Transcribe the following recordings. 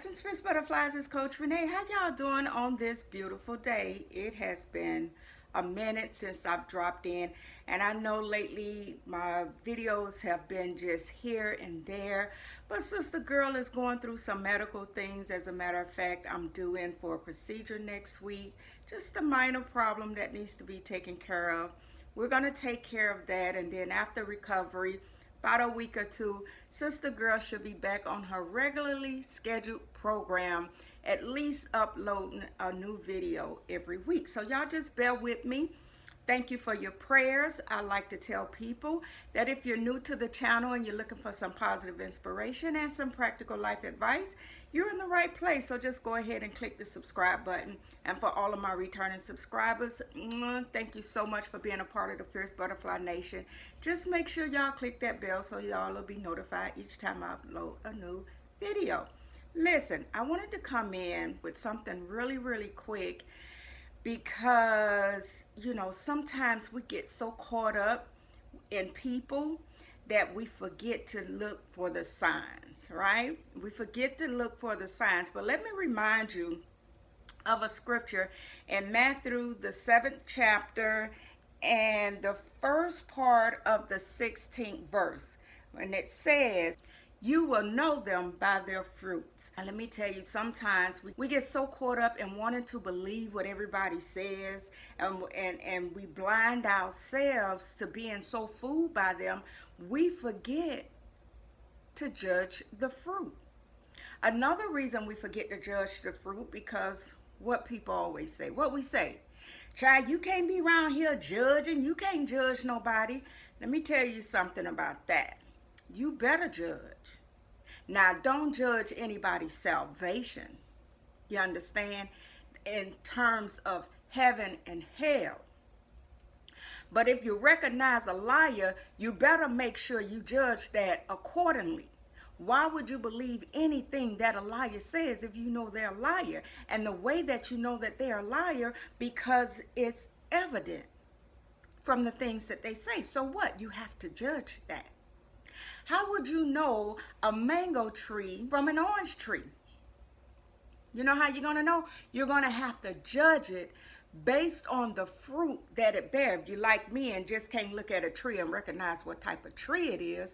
Blessings, Fierce Butterflies. It's Coach Renee. How y'all doing on this beautiful day? It has been a minute since I've dropped in, and I know lately my videos have been just here and there, but Sister Girl is going through some medical things. As a matter of fact, I'm due in for a procedure next week. Just a minor problem that needs to be taken care of. We're going to take care of that, and then after recovery, about a week or two, Sister Girl should be back on her regularly scheduled program, at least uploading a new video every week. So y'all just bear with me. Thank you for your prayers. I like to tell people that if you're new to the channel and you're looking for some positive inspiration and some practical life advice, you're in the right place. So just go ahead and click the subscribe button. And for all of my returning subscribers, thank you so much for being a part of the Fierce Butterfly Nation. Just make sure y'all click that bell so y'all will be notified each time I upload a new video. Listen, I wanted to come in with something really quick because, you know, sometimes we get so caught up in people that we forget to look for the signs, right? We forget to look for the signs. But let me remind you of a scripture in Matthew, the 7th chapter, and the first part of the 16th verse. And it says, "You will know them by their fruits." And let me tell you, sometimes we get so caught up in wanting to believe what everybody says, and we blind ourselves to being so fooled by them, we forget to judge the fruit. Another reason we forget to judge the fruit, because what people always say, what we say, "Child, you can't be around here judging, you can't judge nobody." Let me tell you something about that. You better judge. Now, don't judge anybody's salvation. You understand? In terms of heaven and hell. But if you recognize a liar, you better make sure you judge that accordingly. Why would you believe anything that a liar says if you know they're a liar? And the way that you know that they're a liar, because it's evident from the things that they say. So what? You have to judge that. How would you know a mango tree from an orange tree? You know how you're going to know? You're going to have to judge it based on the fruit that it bears. If you like me and just can't look at a tree and recognize what type of tree it is,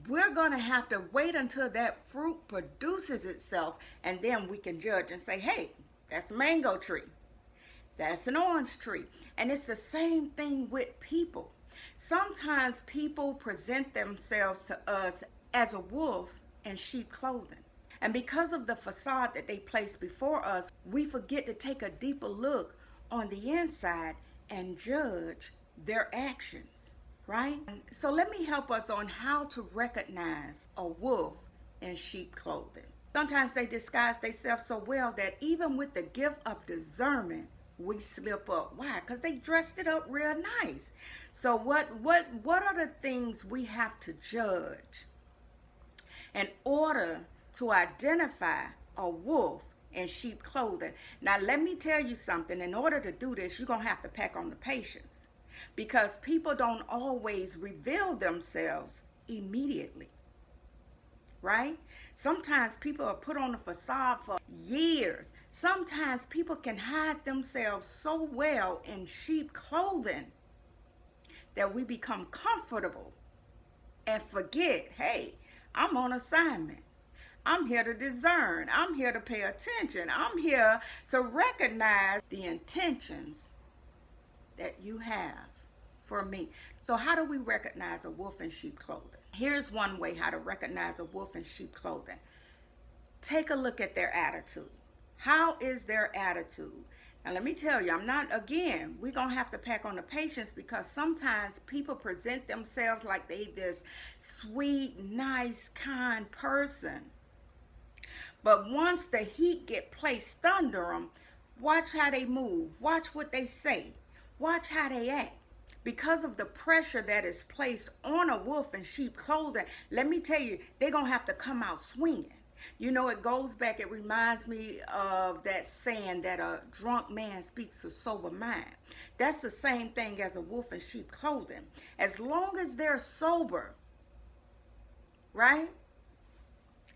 we're going to have to wait until that fruit produces itself, and then we can judge and say, hey, that's a mango tree. That's an orange tree. And it's the same thing with people. Sometimes people present themselves to us as a wolf in sheep clothing. And because of the facade that they place before us, we forget to take a deeper look on the inside and judge their actions, right? So let me help us on how to recognize a wolf in sheep clothing. Sometimes they disguise themselves so well that even with the gift of discernment, we slip up. Why? Because they dressed it up real nice. So what are the things we have to judge in order to identify a wolf in sheep clothing? Now, let me tell you something. In order to do this, you're going to have to pack on the patience, because people don't always reveal themselves immediately, right? Sometimes people are put on a facade for years. Sometimes people can hide themselves so well in sheep clothing that we become comfortable and forget, hey, I'm on assignment. I'm here to discern. I'm here to pay attention. I'm here to recognize the intentions that you have for me. So how do we recognize a wolf in sheep clothing? Here's one way how to recognize a wolf in sheep clothing. Take a look at their attitude. How is their attitude? Now, let me tell you, we're going to have to pack on the patience, because sometimes people present themselves like they this sweet, nice, kind person. But once the heat get placed under them, watch how they move. Watch what they say. Watch how they act. Because of the pressure that is placed on a wolf in sheep clothing, let me tell you, they're going to have to come out swinging. You know, it goes back, it reminds me of that saying that a drunk man speaks a sober mind. That's the same thing as a wolf in sheep clothing. As long as they're sober, right?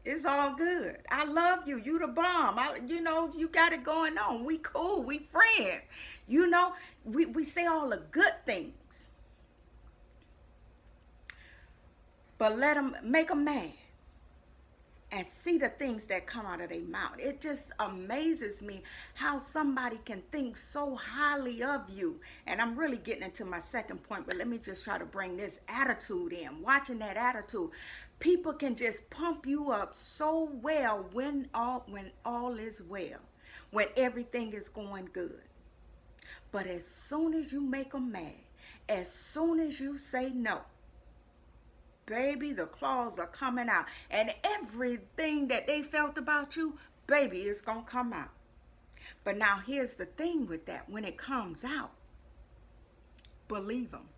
It's all good. I love you. You the bomb. You got it going on. We cool. We friends. We say all the good things. But make them mad and see the things that come out of their mouth. It just amazes me how somebody can think so highly of you. And I'm really getting into my second point, but let me just try to bring this attitude in. Watching that attitude. People can just pump you up so well when all is well, when everything is going good. But as soon as you make them mad, as soon as you say no, baby, the claws are coming out. And everything that they felt about you, baby, it's going to come out. But now here's the thing with that. When it comes out, believe them.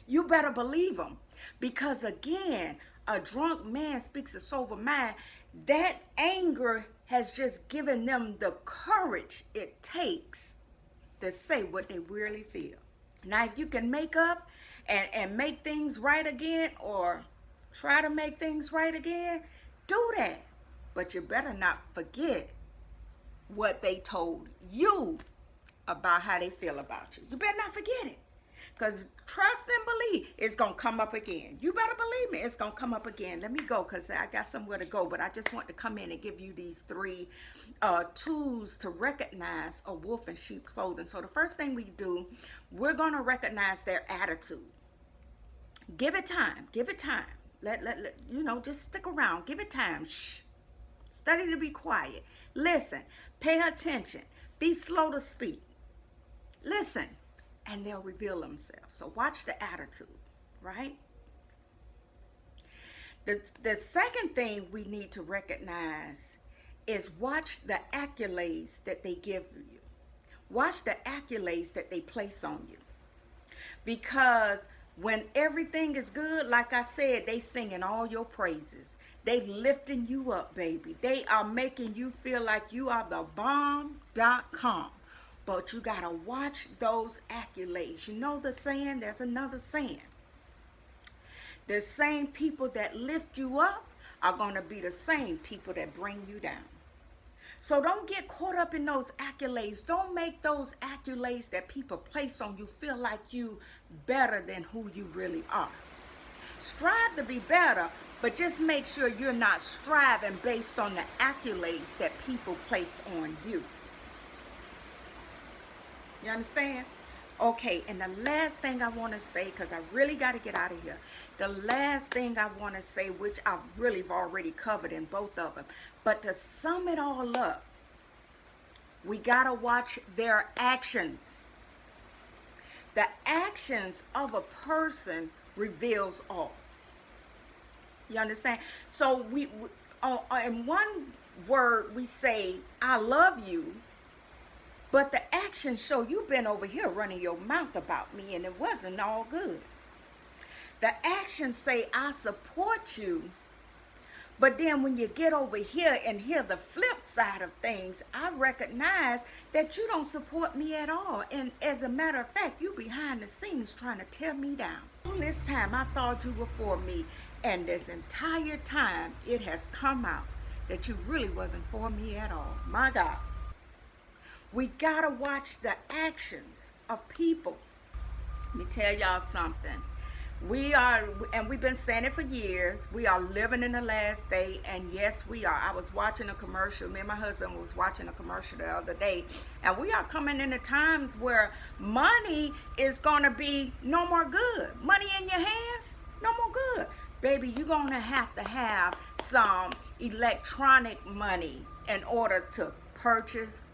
You better believe them. Because again, a drunk man speaks a sober mind. That anger has just given them the courage it takes to say what they really feel. Now, if you can make up and make things right again, or try to make things right again, do that. But you better not forget what they told you about how they feel about you. You better not forget it. Because trust and believe, it's going to come up again. You better believe me, it's going to come up again. Let me go because I got somewhere to go. But I just want to come in and give you these 3 tools to recognize a wolf in sheep clothing. So the first thing we do, we're going to recognize their attitude. Give it time. Give it time. Just stick around. Give it time. Shh. Study to be quiet. Listen. Pay attention. Be slow to speak. Listen. And they'll reveal themselves. So watch the attitude, right? The second thing we need to recognize is watch the accolades that they give you. Watch the accolades that they place on you. Because when everything is good, like I said, they singing all your praises. They lifting you up, baby. They are making you feel like you are the bomb.com. But you got to watch those accolades. You know the saying? There's another saying. The same people that lift you up are going to be the same people that bring you down. So don't get caught up in those accolades. Don't make those accolades that people place on you feel like you better than who you really are. Strive to be better, but just make sure you're not striving based on the accolades that people place on you. You understand? Okay, and the last thing I want to say, because I really got to get out of here. The last thing I want to say, which I've really already covered in both of them, but to sum it all up, we got to watch their actions. The actions of a person reveals all. You understand? So in one word, we say, I love you. But the actions show you've been over here running your mouth about me and it wasn't all good. The actions say, I support you. But then when you get over here and hear the flip side of things, I recognize that you don't support me at all. And as a matter of fact, you behind the scenes trying to tear me down. All this time I thought you were for me. And this entire time it has come out that you really wasn't for me at all. My God. We gotta watch the actions of people. Let me tell y'all something. We've been saying it for years, we are living in the last day, and yes, we are. I was watching a commercial, me and my husband was watching a commercial the other day, and we are coming into times where money is gonna be no more good. Money in your hands, no more good. Baby, you're gonna have some electronic money in order to purchase,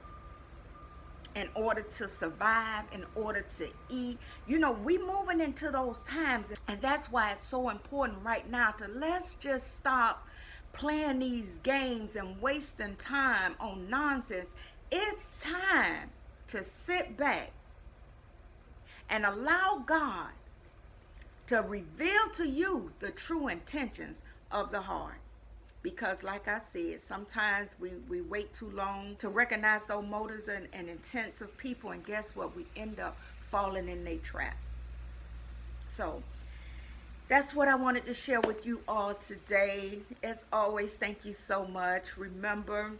in order to survive, in order to eat. You know, we moving into those times, and that's why it's so important right now to let's just stop playing these games and wasting time on nonsense. It's time to sit back and allow God to reveal to you the true intentions of the heart. Because like I said, sometimes we wait too long to recognize those motives and intents of people, and guess what? We end up falling in their trap. So That's what I wanted to share with you all today. As always, thank you so much. Remember,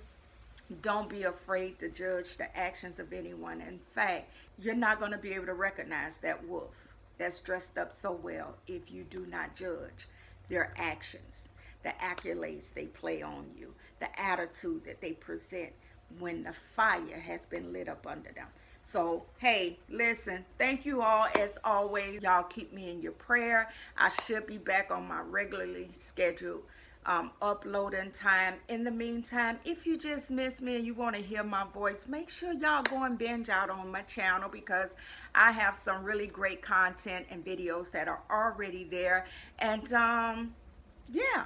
don't be afraid to judge the actions of anyone. In fact, you're not going to be able to recognize that wolf that's dressed up so well if you do not judge their actions, the accolades they play on you, the attitude that they present when the fire has been lit up under them. So, hey, listen, thank you all as always. Y'all keep me in your prayer. I should be back on my regularly scheduled uploading time. In the meantime, if you just miss me and you want to hear my voice, make sure y'all go and binge out on my channel because I have some really great content and videos that are already there. And yeah,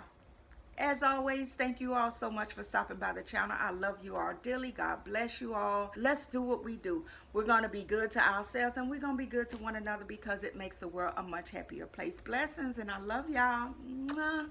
as always, thank you all so much for stopping by the channel. I love you all dearly. God bless you all. Let's do what we do. We're going to be good to ourselves and we're going to be good to one another because it makes the world a much happier place. Blessings, and I love y'all. Mwah.